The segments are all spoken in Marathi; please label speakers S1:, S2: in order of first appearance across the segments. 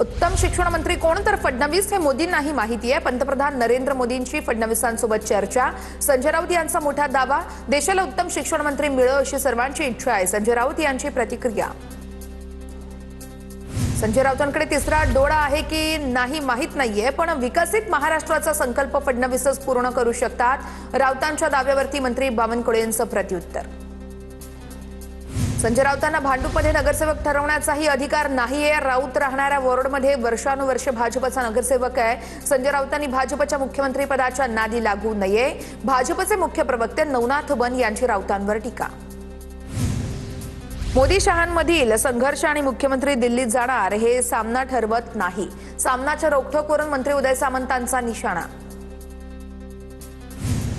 S1: उत्तम शिक्षण मंत्री कोण तर फडणवीस हे मोदींनाही माहिती आहे। पंतप्रधान नरेंद्र मोदींची फडणवीसांसोबत चर्चा। संजय राऊत यांचा मोठा दावा, देशाला उत्तम शिक्षण मंत्री मिळो अशी सर्वांची इच्छा आहे। संजय राऊत यांची प्रतिक्रिया। संजय राऊतांकडे तिसरा डोळा आहे की नाही माहित नाहीये, पण विकसित महाराष्ट्राचा संकल्प फडणवीसच पूर्ण करू शकतात। राऊतांच्या दाव्यावरती मंत्री बावनकुळे यांचं प्रत्युत्तर। संजय राऊतांना भांडूपमध्ये नगरसेवक ठरवण्याचाही अधिकार नाहीये। राऊत राहणाऱ्या वॉर्डमध्ये वर्षानुवर्षे भाजपचा नगरसेवक आहे। संजय राऊतांनी भाजपच्या मुख्यमंत्री पदाच्या नादी लागू नये। भाजपचे मुख्य प्रवक्ते नवनाथ बन यांची राऊतांवर टीका। मोदी शहांमधील संघर्ष आणि मुख्यमंत्री दिल्लीत जाणार हे सामना ठरवत नाही। सामनाच्या रोखठोकवरून मंत्री उदय सामंतांचा निशाणा।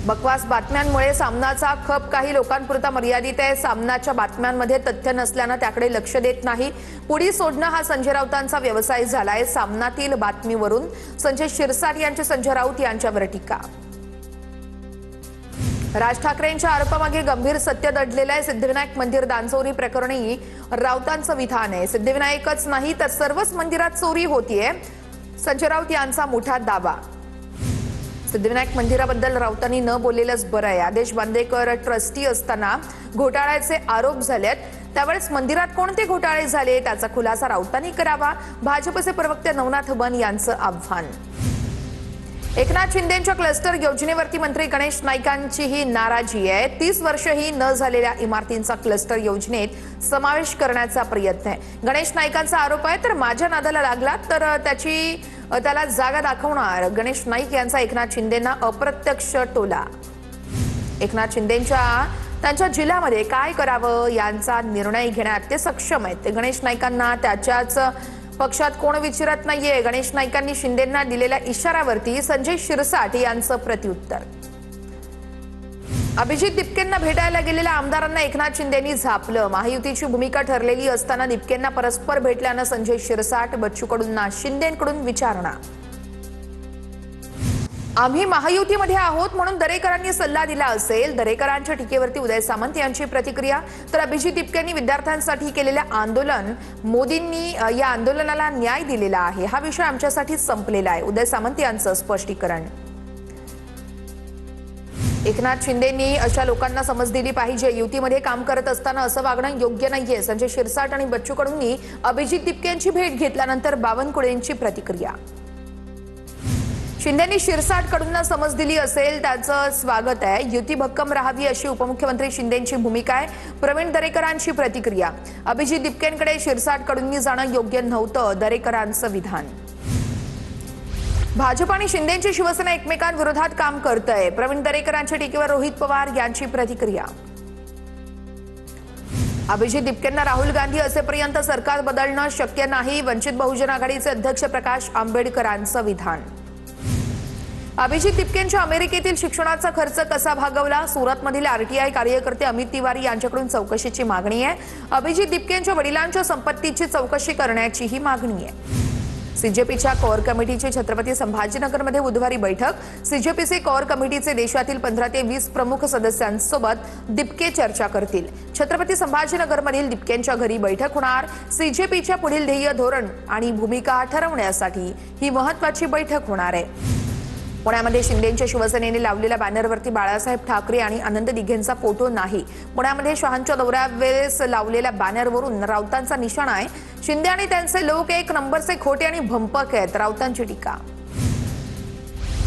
S1: बकवास बातम्यांमुळे सामनाचा खप काही लोकांपुरता मर्यादित आहे। सामनाच्या बातम्यांमध्ये तथ्य नसल्यानं त्याकडे लक्ष देत नाही। पुढी सोडणं हा संजय राऊतांचा व्यवसाय झालाय। सामनातील बातमीवरून संजय शिरसाट यांची संजय राऊत यांच्यावर टीका। राज ठाकरेंच्या आरोपामागे गंभीर सत्य दडलेलं आहे। सिद्धिविनायक मंदिर दानचोरी प्रकरणी राऊतांचं विधान आहे। सिद्धिविनायकच नाही तर सर्वच मंदिरात चोरी होतीये, संजय राऊत यांचा मोठा दावा। सिद्धिविनायक मंदिराबद्दल राऊतांनी न बोललेलंच बरं आहे। आदेश बांदेकर ट्रस्टी असताना घोटाळ्याचे आरोप झालेत, त्यावेळेस मंदिरात कोणते घोटाळे झाले त्याचा खुलासा राऊतांनी करावा। भाजपचे प्रवक्ते नवनाथ बन यांचं आव्हान। एकनाथ शिंदेंच्या क्लस्टर योजनेवरती मंत्री गणेश नाईकांचीही नाराजी आहे। 30 वर्षही न झालेल्या इमारतींचा क्लस्टर योजनेत समावेश करण्याचा प्रयत्न आहे। गणेश नाईकांचा आरोप आहे, तर माझ्या नादाला लागला तर त्याला जागा दाखवणार। गणेश नाईक यांचा एकनाथ शिंदेंना अप्रत्यक्ष टोला। एकनाथ त्यांच्या जिल्ह्यामध्ये काय करावं यांचा निर्णय घेण्यात ते सक्षम आहेत। ते गणेश नाईकांना त्याच्याच पक्षात कोण विचारत नाहीये। गणेश नाईकांनी शिंदेंना दिलेल्या इशाऱ्यावरती संजय शिरसाट यांचं प्रत्युत्तर। अभिजित दिपकेंना भेटायला गेलेल्या आमदारांना एकनाथ शिंदेंनी झापलं। महायुतीची भूमिका ठरलेली असताना दिपकेंना परस्पर भेटल्यानं संजय शिरसाट, बच्चू कडूंना शिंदेंकडून विचारणा। आम्ही महायुतीमध्ये आहोत म्हणून दरेकरांनी सल्ला दिला असेल। दरेकरांच्या टीकेवरती उदय सामंत यांची प्रतिक्रिया। तर अभिजित दिपकेंनी विद्यार्थ्यांसाठी केलेल्या आंदोलन, मोदींनी या आंदोलनाला न्याय दिलेला आहे, हा विषय आमच्यासाठी संपलेला आहे, उदय सामंत यांचं स्पष्टीकरण। एकनाथ शिंदेंनी अशा लोकांना समज दिली पाहिजे। युतीमध्ये काम करत असताना असं वागणं योग्य नाहीये। संजय शिरसाट आणि बच्चू कडूंनी अभिजित दिपकेंची भेट घेतल्यानंतर बावनकुळेंची प्रतिक्रिया। शिंदेंनी शिरसाट कडूंना समज दिली असेल त्याचं स्वागत आहे। युती भक्कम राहावी अशी उपमुख्यमंत्री शिंदेंची भूमिका आहे। प्रवीण दरेकरांची प्रतिक्रिया। अभिजित दिपकेंकडे शिरसाट कडूंनी जाणं योग्य नव्हतं, दरेकरांचं विधान। भाजप आणि शिंदेंची शिवसेना एकमेकांविरोधात काम करतंय। प्रवीण दरेकरांच्या टीकेवर रोहित पवार यांची प्रतिक्रिया। अभिजित दिपकेंना राहुल गांधी असेपर्यंत सरकार बदलणं शक्य नाही, वंचित बहुजन आघाडीचे अध्यक्ष प्रकाश आंबेडकरांचं विधान। अभिजित दिपकेंच्या अमेरिकेतील शिक्षणाचा खर्च कसा भागवला, सुरतमधील आरटीआय कार्यकर्ते अमित तिवारी यांच्याकडून चौकशीची मागणी आहे। अभिजित दिपकेंच्या वडिलांच्या संपत्तीची चौकशी करण्याचीही मागणी आहे। सीजेपीच्या कोअर कमिटीची छत्रपती संभाजीनगरमध्ये बुधवारी बैठक। सीजेपीचे कोअर कमिटीचे देशातील 15 ते 20 प्रमुख सदस्यांसोबत दिपके चर्चा करतील। छत्रपती संभाजीनगरमधील दिपकेंच्या घरी बैठक होणार। सीजेपीच्या पुढील ध्येय, धोरण आणि भूमिका ठरवण्यासाठी ही महत्त्वाची बैठक होणार आहे। पुण्यामध्ये शिंदेंच्या शिवसेनेने लावलेल्या बॅनरवरती बाळासाहेब ठाकरे आणि आनंद दिघेंचा फोटो नाही। पुण्यामध्ये शहांच्या दौऱ्यावेळेस लावलेल्या बॅनरवरून राऊतांचा निशाणा आहे। शिंदे आणि त्यांचे लोक एक नंबरचे खोटे आणि भंपक आहेत, राऊतांची टीका।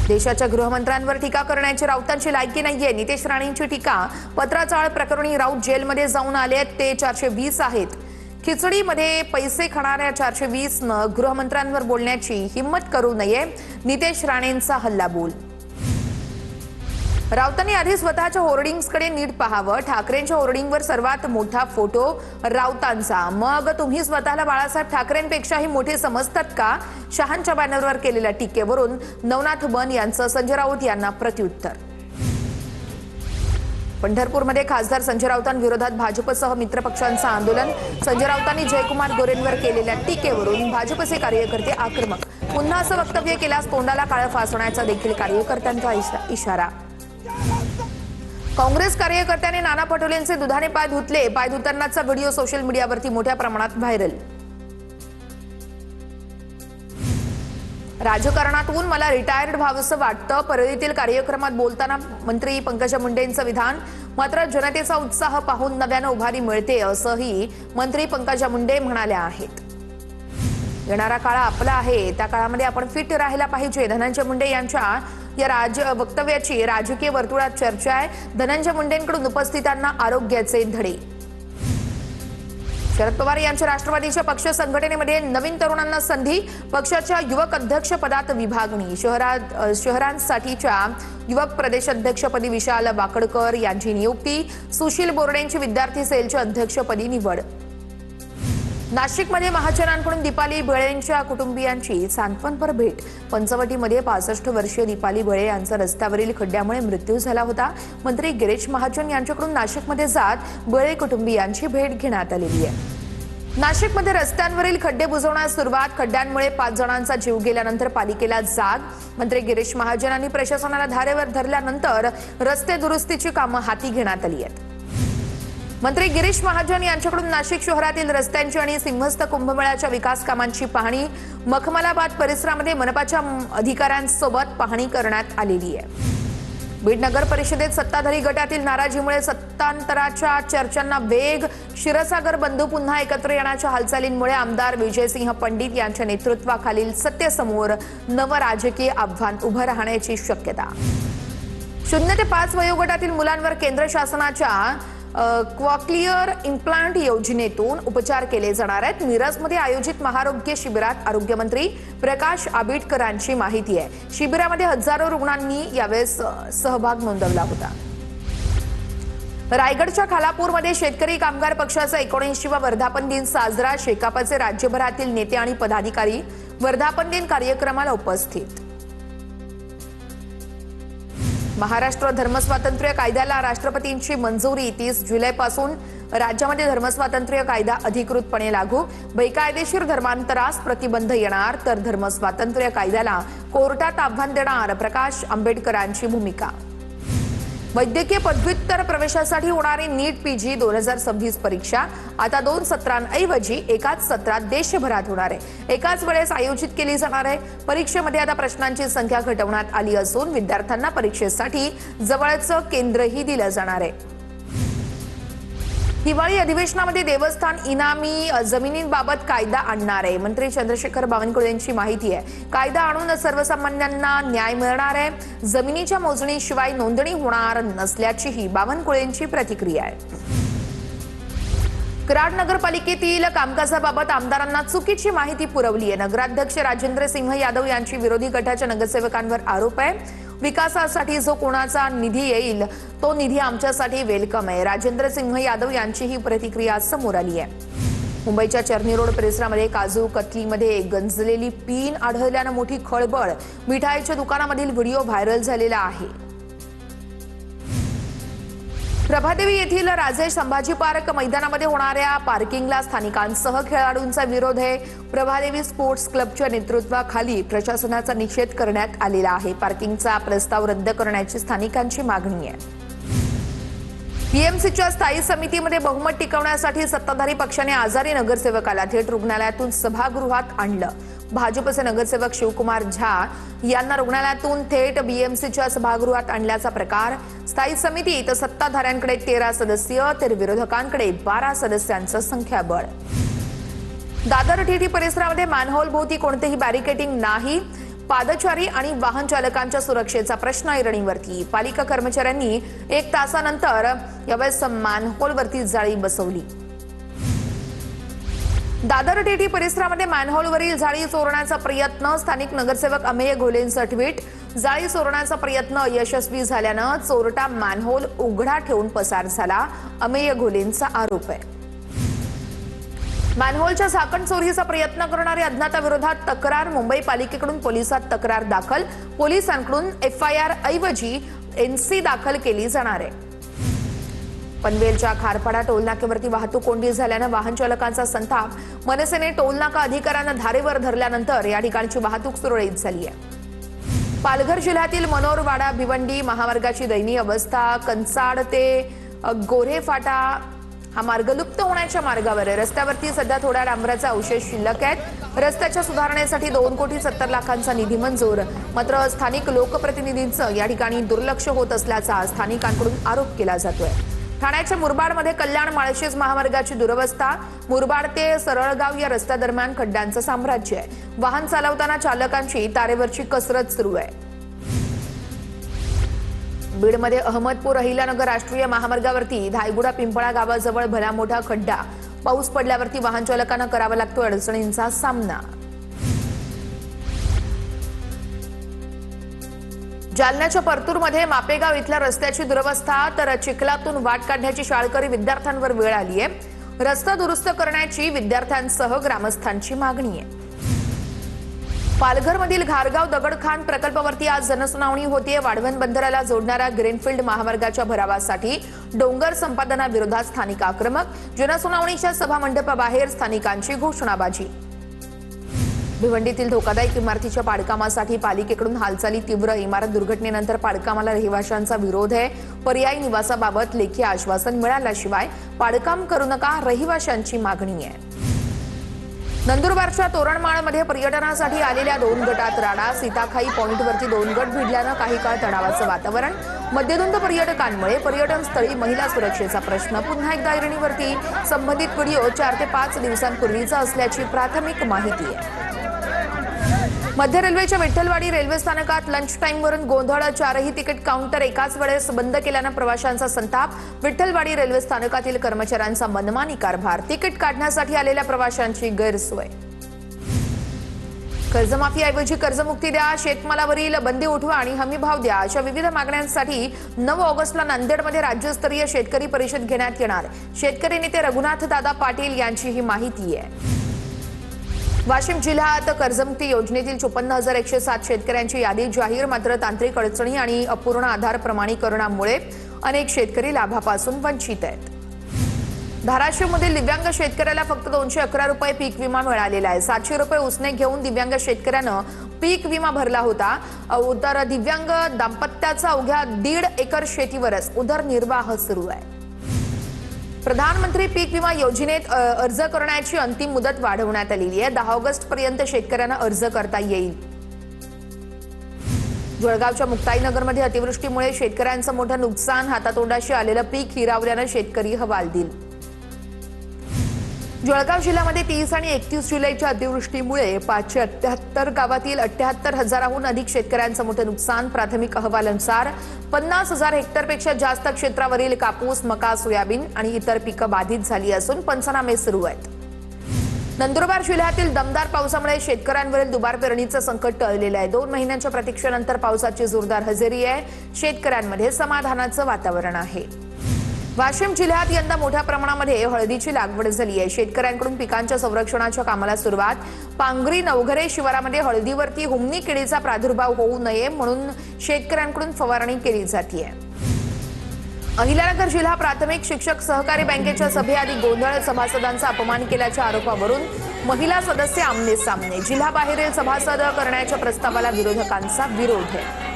S1: देशाच्या गृहमंत्र्यांवर टीका करण्याची राऊतांची लायकी नाहीये, नितेश राणेंची टीका। पत्राचाळ प्रकरणी राऊत जेलमध्ये जाऊन आले, ते 420 आहेत। खिचडीमध्ये पैसे खाणाऱ्या 420 गृहमंत्र्यांवर बोलण्याची हिम्मत करू नये, नितेश राणेंचा हल्लाबोल। राऊतांनी आधी स्वतःच्या होर्डिंग्सकडे नीट पाहावं। ठाकरेंच्या होर्डिंगवर सर्वात मोठा फोटो राऊतांचा, मग तुम्ही स्वतःला बाळासाहेब ठाकरेंपेक्षाही मोठे समजतात का? शहांच्या बॅनरवर केलेल्या टीकेवरून नवनाथ बन यांचं संजय राऊत यांना प्रत्युत्तर। पंढरपूरमध्ये खासदार संजय राऊतांविरोधात भाजपसह मित्रपक्षांचं आंदोलन। संजय राऊतांनी जयकुमार गोरेंवर केलेल्या टीकेवरून भाजपचे कार्यकर्ते आक्रमक। पुन्हा असं वक्तव्य केल्यास तोंडाला काळं फासण्याचा देखील कार्यकर्त्यांचा इशारा। काँग्रेस कार्यकर्त्याने नाना पटोलेंचे दुधाने पाय धुतले। पाय धुतानाचा व्हिडिओ सोशल मीडियावरती मोठ्या प्रमाणात व्हायरल। राजकारणातून मला रिटायर्ड व्हावंसं वाटतं, परळीतील कार्यक्रमात बोलताना मंत्री पंकजा मुंडेंचं विधान. मात्र जनतेचा उत्साह पाहून नव्यानं उभारी मिळते असंही मंत्री पंकजा मुंडे म्हणाल्या आहेत. येणारा काळ आपला आहे, त्या काळामध्ये आपण फिट राहायला पाहिजे. धनंजय मुंडे यांच्या या वक्तव्याची राजकीय वर्तुळात चर्चा आहे. धनंजय मुंडेंकडून उपस्थितांना आरोग्याचे धडे. शरद पवार यांच्या राष्ट्रवादीच्या पक्ष संघटनेमध्ये नवीन तरुणांना संधी. पक्षाच्या युवक अध्यक्ष पदात विभागणी. शहरांसाठीच्या युवक प्रदेशाध्यक्षपदी विशाल वाकडकर यांची नियुक्ती. सुशील बोर्डेंची विद्यार्थी सेलच्या अध्यक्षपदी निवड. नाशिकमध्ये महाजनांकडून दीपाली बळेंच्या कुटुंबियांची सांत्वनपर भेट. पंचवटीमध्ये 65 वर्षीय दीपाली बळे यांचा रस्त्यावरील खड्ड्यामुळे मृत्यू झाला होता. मंत्री गिरीश महाजन यांच्याकडून नाशिकमध्ये जात बळे कुटुंबियांची भेट घेण्यात आलेली आहे. नाशिकमध्ये रस्त्यांवरील खड्डे बुजवण्यास सुरुवात. खड्ड्यांमुळे 5 जणांचा जीव गेल्यानंतर पालिकेला जाग. मंत्री गिरीश महाजनांनी प्रशासनाला धारेवर धरल्यानंतर रस्ते दुरुस्तीची कामं हाती घेण्यात आली आहेत. मंत्री गिरीश महाजन यांच्याकडून नाशिक शहरातील रस्त्यांची आणि सिंहस्थ कुंभमेळ्याच्या विकास कामांची पाहणी. मखमलाबाद परिसरामध्ये मनपाच्या अधिकाऱ्यांसोबत पाहणी करण्यात आलेली आहे. बीड नगर परिषदेत सत्ताधारी गटातील नाराजीमुळे सत्तांतराच्या चर्चांना वेग. क्षीरसागर बंधू पुन्हा एकत्र येण्याच्या हालचालींमुळे आमदार विजयसिंह पंडित यांच्या नेतृत्वाखालील सत्तेसमोर नवं राजकीय आव्हान उभं राहण्याची शक्यता. 0 ते 5 वयोगटातील मुलांवर केंद्र शासनाच्या क्वाक्लिअर इम्प्लांट योजनेतून उपचार केले जाणार आहेत. मिरजमध्ये आयोजित महाआरोग्य शिबिरात आरोग्यमंत्री प्रकाश आंबेडकरांची माहिती आहे. शिबिरामध्ये हजारो रुग्णांनी यावेळेस सहभाग नोंदवला होता. रायगडच्या खालापूरमध्ये शेतकरी कामगार पक्षाचा 79वा वर्धापन दिन साजरा. शेकापचे राज्यभरातील नेते आणि पदाधिकारी वर्धापन दिन कार्यक्रमाला उपस्थित. महाराष्ट्र धर्मस्वातंत्र्य कायद्याला राष्ट्रपतींची मंजुरी. 30 जुलैपासून राज्यामध्ये धर्मस्वातंत्र्य कायदा अधिकृतपणे लागू. बेकायदेशीर धर्मांतरास प्रतिबंध येणार तर धर्मस्वातंत्र्य कायद्याला कोर्टात आव्हान देणार. प्रकाश आंबेडकरांची भूमिका. वैद्यकीय पदव्युत्तर प्रवेशासाठी होणारी नीट पीजी 2026 परीक्षा आता 2 सत्रांऐवजी एकाच सत्रात देशभरात होणार आहे. एकाच वेळेस आयोजित केली जाणार आहे. परीक्षेमध्ये आता प्रश्नांची संख्या घटवण्यात आली असून विद्यार्थ्यांना परीक्षेसाठी जवळचं केंद्रही दिलं जाणार आहे. हिवाळी अधिवेशनामध्ये देवस्थान इनामी जमिनींबाबत कायदा आणणार आहे. मंत्री चंद्रशेखर बावनकुळेंची माहिती आहे. कायदा आणून सर्वसामान्यांना न्याय मिळणार आहे. जमिनीच्या मोजणीशिवाय नोंदणी होणार नसल्याचीही बावनकुळेंची प्रतिक्रिया आहे. कराड नगरपालिकेतील कामकाजाबाबत आमदारांना चुकीची माहिती पुरवली आहे. नगराध्यक्ष राजेंद्र सिंह यादव यांची विरोधी गटाच्या नगरसेवकांवर आरोप आहे. विकासासाठी जो कोणाचा निधी येईल तो निधी आमच्यासाठी वेलकम आहे. राजेंद्र सिंह यादव यांची ही प्रतिक्रिया समोर आली आहे. मुंबईच्या चर्नी रोड परिसरामध्ये काजू कतलीमध्ये गंजलेली पीन आढळल्यानं मोठी खळबळ. मिठाईच्या दुकानामधील व्हिडिओ व्हायरल झालेला आहे. प्रभादेवी येथील राजे संभाजी पार्क मैदानामध्ये होणाऱ्या पार्किंगला स्थानिकांसह खेळाडूंचा विरोध आहे. प्रभादेवी स्पोर्ट्स क्लबच्या नेतृत्वाखाली प्रशासनाचा निषेध करण्यात आलेला आहे. पार्किंगचा प्रस्ताव रद्द करण्याची स्थानिकांची मागणी आहे. पीएमसीच्या स्थायी समितीमध्ये बहुमत टिकवण्यासाठी सत्ताधारी पक्षाने आजारी नगरसेवकाला थेट रुग्णालयातून सभागृहात आणलं. भाजपचे नगरसेवक शिवकुमार झा यांना रुग्णालयातून थेट बीएमसीच्या सभागृहात आणल्याचा प्रकार. स्थायी समितीत सत्ताधाऱ्यांकडे 13 सदस्य तर विरोधकांकडे 12 सदस्यांचं संख्याबळ. दादर टीटी परिसरामध्ये मॅनहोल भोवती कोणतेही बॅरिकेडिंग नाही. पादचारी आणि वाहन चालकांच्या सुरक्षेचा प्रश्न ऐरणीवरती. पालिका कर्मचाऱ्यांनी 1 तासानंतर यावेळेस मॅनहोलवरती जाळी बसवली. दादर टीटी परिसरामध्ये मॅनहोलवरील जाळी चोरण्याचा प्रयत्न. स्थानिक नगरसेवक अमेय घोलेंचं ट्विट. जाळी चोरण्याचा प्रयत्न यशस्वी झाल्यानं चोरटा मॅनहोल उघडा ठेवून पसार झाला. अमेय घोलेंचा आरोप आहे. मॅनहोलच्या झाकण चोरीचा प्रयत्न करणाऱ्या अज्ञाताविरोधात तक्रार. मुंबई पालिकेकडून पोलिसात तक्रार दाखल. पोलिसांकडून एफआयआर ऐवजी एनसी दाखल केली जाणार आहे. पनवेलच्या खारपाडा टोलनाक्यावरती वाहतूक कोंडी झाल्यानं वाहन चालकांचा संताप. मनसेने टोलनाका अधिकाऱ्यांना धारेवर धरल्यानंतर या ठिकाणची वाहतूक सुरळीत झाली आहे. पालघर जिल्ह्यातील मनोरवाडा भिवंडी महामार्गाची दयनीय अवस्था. कंचाड ते गोरे फाटा हा मार्ग लुप्त होण्याच्या मार्गावर आहे. रस्त्यावरती सध्या थोड्या डांबराचा अवशेष शिल्लक आहेत. रस्त्याच्या सुधारणेसाठी 2,70,00,000चा निधी मंजूर. मात्र स्थानिक लोकप्रतिनिधींचं या ठिकाणी दुर्लक्ष होत असल्याचा स्थानिकांकडून आरोप केला जातोय. ठाण्याच्या मुरबाडमध्ये कल्याण माळशेज महामार्गाची दुरवस्था. मुरबाड ते सरळगाव या रस्त्यादरम्यान खड्ड्यांचं साम्राज्य आहे. वाहन चालवताना चालकांची तारेवरची कसरत सुरू आहे. बीडमध्ये अहमदपूर अहिल्यानगर राष्ट्रीय महामार्गावरती धायगुडा पिंपळा गावाजवळ भला मोठा खड्डा. पाऊस पडल्यावरती वाहन चालकांना करावा लागतो अडचणींचा सामना. जालन्याच्या परतूरमध्ये मापेगाव इथल्या रस्त्याची दुरवस्था. तर चिखलातून वाट काढण्याची शाळकरी विद्यार्थ्यांवर वेळ आली आहे. रस्ता दुरुस्त करण्याची विद्यार्थ्यांसह ग्रामस्थांची मागणी आहे. पालघरमधील घारगाव दगडखाण प्रकल्पावरती आज जनसुनावणी होतीये. वाढवण बंदराला जोडणाऱ्या ग्रीनफील्ड महामार्गाच्या भरावासाठी डोंगर संपादनाविरोधात स्थानिक आक्रमक. जनसुनावणीच्या सभामंडपाबाहेर स्थानिकांची घोषणाबाजी. भिवंडीतील धोकादायक इमारतीच्या पाडकामासाठी पालिकेकडून हालचाली तीव्र. इमारत दुर्घटनेनंतर पाडकामाला रहिवाशांचा विरोध आहे. पर्यायी निवासाबाबत लेखी आश्वासन मिळाल्याशिवाय पाडकाम करू नका, रहिवाशांची मागणी आहे. नंदुरबारच्या तोरणमाळमध्ये पर्यटनासाठी आलेल्या 2 गटात राडा. सीताखाई पॉइंटवरती 2 गट भिडल्यानं काही काळ तणावाचं वातावरण. मद्यधुंद पर्यटकांमुळे पर्यटन स्थळी महिला सुरक्षेचा प्रश्न पुन्हा एकदा ऐरणीवरती. संबंधित व्हिडिओ 4 ते 5 दिवसांपूर्वीचा असल्याची प्राथमिक माहिती आहे. मध्य रेल्वेच्या विठ्ठलवाडी रेल्वे स्थानकात लंच टाईमवरून गोंधळ. 4ही तिकीट काउंटर एकाच वेळेस बंद केल्यानं प्रवाशांचा संताप. विठ्ठलवाडी रेल्वे स्थानकातील कर्मचाऱ्यांचा मनमानी कारभार. तिकीट काढण्यासाठी आलेल्या प्रवाशांची गैरसोय. कर्जमाफीऐवजी कर्जमुक्ती द्या, शेतमालावरील बंदी उठवा आणि हमीभाव द्या अशा विविध मागण्यांसाठी 9 ऑगस्टला नांदेडमध्ये राज्यस्तरीय शेतकरी परिषद घेण्यात येणार. शेतकरी नेते रघुनाथ दादा पाटील यांची ही माहिती आहे. वाशिम जिल्ह्यात कर्जमुक्ती योजनेतील 54,107 शेतकऱ्यांची यादी जाहीर. मात्र तांत्रिक अडचणी आणि अपूर्ण आधार प्रमाणीकरणामुळे अनेक शेतकरी लाभापासून वंचित आहेत. धाराशिवमधील दिव्यांग शेतकऱ्याला फक्त 211 रुपये पीक विमा मिळालेला आहे. 700 रुपये उसने घेऊन दिव्यांग शेतकऱ्यानं पीक विमा भरला होता. तर दिव्यांग दाम्पत्याचा अवघ्या 1.5 एकर शेतीवरच उदरनिर्वाह सुरू आहे. प्रधानमंत्री पीक विमा योजनेत अर्ज करण्याची अंतिम मुदत वाढवण्यात आलेली आहे. 10 ऑगस्ट पर्यंत शेतकऱ्यांना अर्ज करता येईल. जळगावच्या मुक्ताईनगरमध्ये अतिवृष्टीमुळे शेतकऱ्यांचं मोठं नुकसान. हातातोंडाशी आलेलं पीक हिरावल्यानं शेतकरी हवालदिल. जळगाव जिल्ह्यामध्ये 30 आणि 31 जुलैच्या अतिवृष्टीमुळे 578 गावातील 78,000हून अधिक शेतकऱ्यांचं मोठं नुकसान. प्राथमिक अहवालानुसार 50,000 हेक्टरपेक्षा जास्त क्षेत्रावरील कापूस, मका, सोयाबीन आणि इतर पिकं बाधित झाली असून पंचनामे सुरू आहेत. नंदुरबार जिल्ह्यातील दमदार पावसामुळे शेतकऱ्यांवरील दुबार पेरणीचं संकट टळलेलं आहे. 2 महिन्यांच्या प्रतीक्षेनंतर पावसाची जोरदार हजेरी आहे. शेतकऱ्यांमध्ये समाधानाचं वातावरण आहे. वाशिम जिल्ह्यात यंदा मोठ्या प्रमाणामध्ये हळदीची लागवड झाली आहे. शेतकऱ्यांकडून पिकांच्या संरक्षणाच्या कामाला सुरुवात. पांगरी नवघरे शिवारामध्ये हळदीवरती हुमणी किडीचा प्रादुर्भाव होऊ नये म्हणून शेतकऱ्यांकडून फवारणी केली जाते. अहिल्यानगर जिल्हा प्राथमिक शिक्षक सहकारी बँकेच्या सभेआधी गोंधळ. सभासदांचा अपमान केल्याच्या आरोपावरून महिला सदस्य आमने सामने. जिल्हाबाहेरील सभासद करण्याच्या प्रस्तावाला विरोधकांचा विरोध आहे.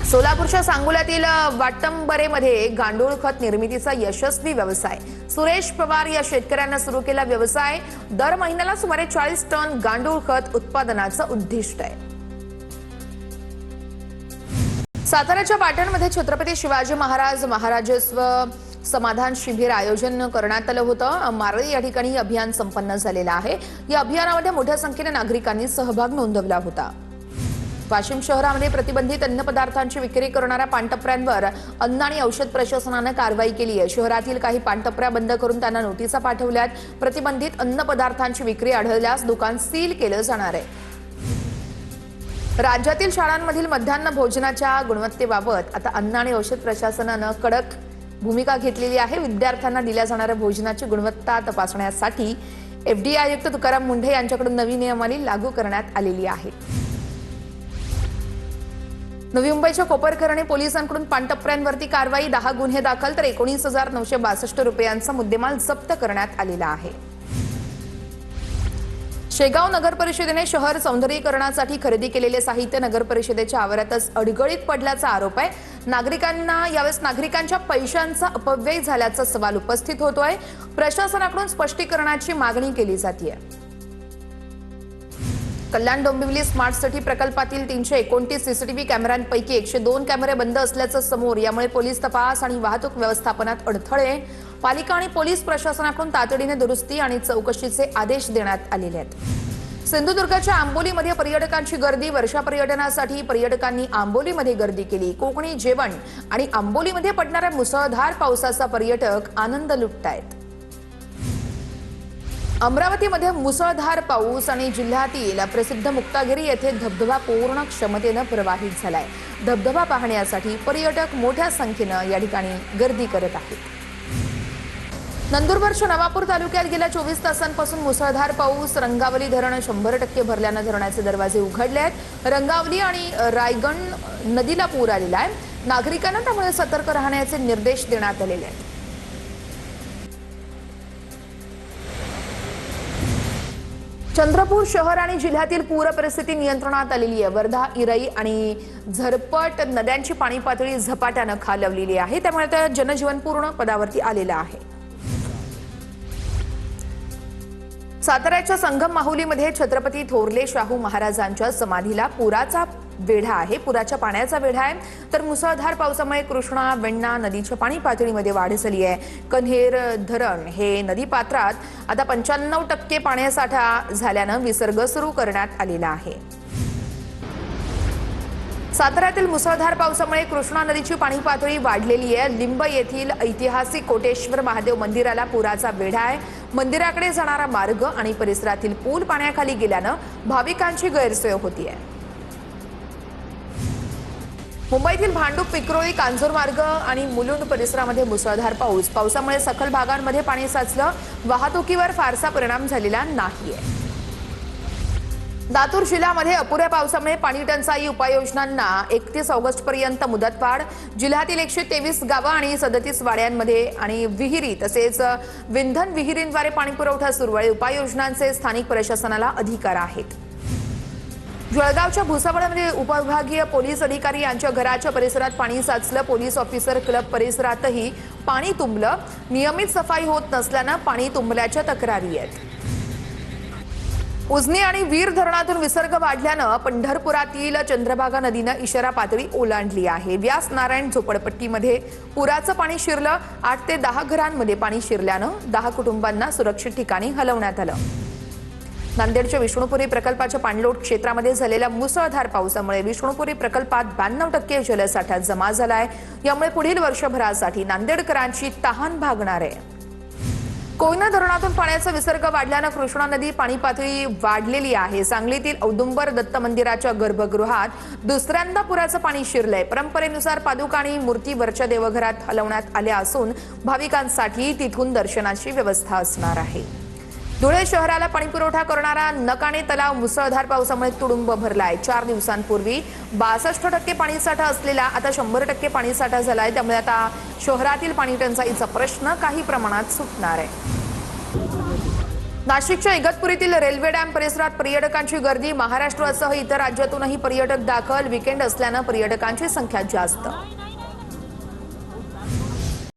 S1: सोलापूरच्या सांगोल्यातील वाटंबरेमध्ये गांडूळ खत निर्मितीचा यशस्वी व्यवसाय. सुरेश पवार या शेतकऱ्यांना सुरू केला व्यवसाय. दर महिन्याला सुमारे 40 टन गांडूळ खत उत्पादनाचं उद्दिष्ट आहे. साताऱ्याच्या पाटणमध्ये छत्रपती शिवाजी महाराज महाराजस्व समाधान शिबिर आयोजन करण्यात आलं होतं. मारळी या ठिकाणी अभियान संपन्न झालेलं आहे. या अभियानामध्ये मोठ्या संख्येने नागरिकांनी सहभाग नोंदवला होता. वाशिम शहरामध्ये प्रतिबंधित अन्नपदार्थांची विक्री करणाऱ्या पानटपऱ्यांवर अन्न आणि औषध प्रशासनानं कारवाई केली आहे. शहरातील काही पानटपऱ्या बंद करून त्यांना नोटिसा पाठवल्यात. प्रतिबंधित अन्नपदार्थांची विक्री आढळल्यास दुकान सील केलं जाणार आहे. राज्यातील शाळांमधील मध्यान्ह भोजनाच्या गुणवत्तेबाबत आता अन्न आणि औषध प्रशासनानं कडक भूमिका घेतलेली आहे. विद्यार्थ्यांना दिल्या जाणाऱ्या भोजनाची गुणवत्ता तपासण्यासाठी एफडीए आयुक्त तुकाराम मुंढे यांच्याकडून नवी नियमावली लागू करण्यात आलेली आहे. नवी मुंबईच्या कोपरखैरणे पोलिसांकडून पानटपऱ्यांवरती कारवाई. 10 गुन्हे दाखल तर 19,962 रुपयांचा मुद्देमाल जप्त करण्यात आलेला आहे. शेगाव नगर परिषदेने शहर सौंदर्यीकरणासाठी खरेदी केलेले साहित्य नगर परिषदेच्या आवारातच अडगळीत पडल्याचा आरोप आहे. नागरिकांच्या पैशांचा अपव्यय झाल्याचा सवाल उपस्थित होतोय। प्रशासनाकडून स्पष्टीकरणाची मागणी केली जाते। कल्याण डोंबिवली स्मार्ट सिटी प्रकल्पातील 329 सीसीटीव्ही कॅमेऱ्यांपैकी 102 कॅमेरे बंद असल्याचं समोर, यामुळे पोलीस तपास आणि वाहतूक व्यवस्थापनात अडथळे। पालिका आणि पोलीस प्रशासनाकडून तातडीने दुरुस्ती आणि चौकशीचे आदेश देण्यात आलेले आहेत। सिंधुदुर्गच्या आंबोलीमध्ये पर्यटकांची गर्दी। वर्षा पर्यटनासाठी पर्यटकांनी आंबोलीमध्ये गर्दी केली। कोकणी जेवण आणि आंबोलीमध्ये पडणाऱ्या मुसळधार पावसाचा पर्यटक आनंद लुटतायत। अमरावतीमध्ये मुसळधार पाऊस आणि जिल्ह्यातील प्रसिद्ध मुक्तागिरी येथे धबधबा पूर्ण क्षमतेने प्रवाहित झालाय। धबधबा पाहण्यासाठी पर्यटक मोठ्या संख्येने या ठिकाणी गर्दी करत आहेत। नंदुरबारच्या नवापूर तालुक्यात गेल्या 24 तासांपासून मुसळधार पाऊस। रंगावली धरण 100% भरल्याने धरणाचे दरवाजे उघडले आहेत। रंगावली आणि रायगण नदीला पूर आलेला आहे। नागरिकांना त्यामुळे सतर्क राहण्याचे निर्देश देण्यात आलेले आहेत। चंद्रपूर शहर आणि जिल्ह्यातील पूर परिस्थिती नियंत्रणात आलेली आहे। वर्धा, इरई आणि झरपट नद्यांची पाणी पातळी झपाट्याने खालावलेली आहे, त्यामुळे आता जनजीवन पूर्ण पदावरती आलेलं आहे। साताऱ्याच्या संगम माहुलीमध्ये छत्रपती थोरले शाहू महाराजांच्या समाधीला पुराचा वेढा आहे। पुराच्या पाण्याचा वेढा आहे, तर मुसळधार पावसामुळे कृष्णा, वेण्णा नदीच्या पाणी पातळीमध्ये वाढ झाली आहे। कन्हेर धरण हे नदीपात्रात आता 95% पाण्यासाठा झाल्यानं विसर्ग सुरू करण्यात आलेला आहे। साताऱ्यातील मुसळधार पावसामुळे कृष्णा नदीची पाणी पातळी वाढलेली आहे। लिंब येथील ऐतिहासिक कोटेश्वर महादेव मंदिराला पुराचा वेढा आहे। मंदिराकडे जाणारा मार्ग आणि परिसरातील पूल पाण्याखाली गेल्यानं भाविकांची गैरसोय होतीये। मुंबईतील भांडूप, पिकरोळी, कांजूर मार्ग आणि मुलुंड परिसरामध्ये मुसळधार पावसामुळे सखल भागांमध्ये पाणी साचलं। वाहतुकीवर फारसा परिणाम झालेला नाहीये। लातूर जिल्ह्यामध्ये अपुऱ्या पावसामुळे पाणी टंचाई उपाययोजनांना 31 ऑगस्टपर्यंत मुदतवाढ। जिल्ह्यातील 123 गावं आणि 37 वाड्यांमध्ये आणि विहिरी तसेच विंधन विहिरींद्वारे पाणी पुरवठा सुरू आहे। उपाययोजनांचे स्थानिक प्रशासनाला अधिकार आहेत। जळगावच्या भुसावळमध्ये उपविभागीय पोलीस अधिकारी यांच्या घराच्या परिसरात पाणी साचलं। पोलीस ऑफिसर क्लब परिसरातही पाणी तुंबलं। नियमित सफाई होत नसल्यानं पाणी तुंबल्याच्या तक्रारी आहेत। उजनी आणि वीर धरणातून विसर्ग वाढल्यानं पंढरपुरातील चंद्रभागा नदीनं इशारा पातळी ओलांडली आहे। व्यास नारायण झोपडपट्टीमध्ये पुराचं पाणी शिरलं। 8 ते 10 घरांमध्ये पाणी शिरल्यानं 10 कुटुंबांना सुरक्षित ठिकाणी हलवण्यात आलं। नांदेडच्या विष्णुपुरी प्रकल्पाच्या पाणलोट क्षेत्रामध्ये झालेल्या मुसळधार पावसामुळे विष्णुपुरी प्रकल्पात 92% जलसाठा जमा झालाय। यामुळे पुढील वर्षभरासाठी नांदेडकरांची तहान भागणार आहे। कोयना धरणातून पाण्याचा विसर्ग वाढल्यानं कृष्णा नदी पाणी पातळी वाढलेली आहे। सांगलीतील औदुंबर दत्त मंदिराच्या गर्भगृहात दुसऱ्यांदा पुराचं पाणी शिरलंय। परंपरेनुसार पादुका आणि मूर्ती वरच्या देवघरात हलवण्यात आल्या असून भाविकांसाठी तिथून दर्शनाची व्यवस्था असणार आहे। धुळे शहराला पाणीपुरवठा करणारा नकाणे तलाव मुसळधार पावसामुळे तुडुंब भरलाय। 4 दिवसांपूर्वी 62% पाणीसाठा असलेला आता 100% पाणीसाठा झालाय। त्यामुळे आता शहरातील पाणी टंचाईचा प्रश्न काही प्रमाणात सुटणार आहे। नाशिकच्या इगतपुरीतील रेल्वे डॅम परिसरात पर्यटकांची गर्दी। महाराष्ट्रासह इतर राज्यातूनही पर्यटक दाखल। वीकेंड असल्यानं पर्यटकांची संख्या जास्त।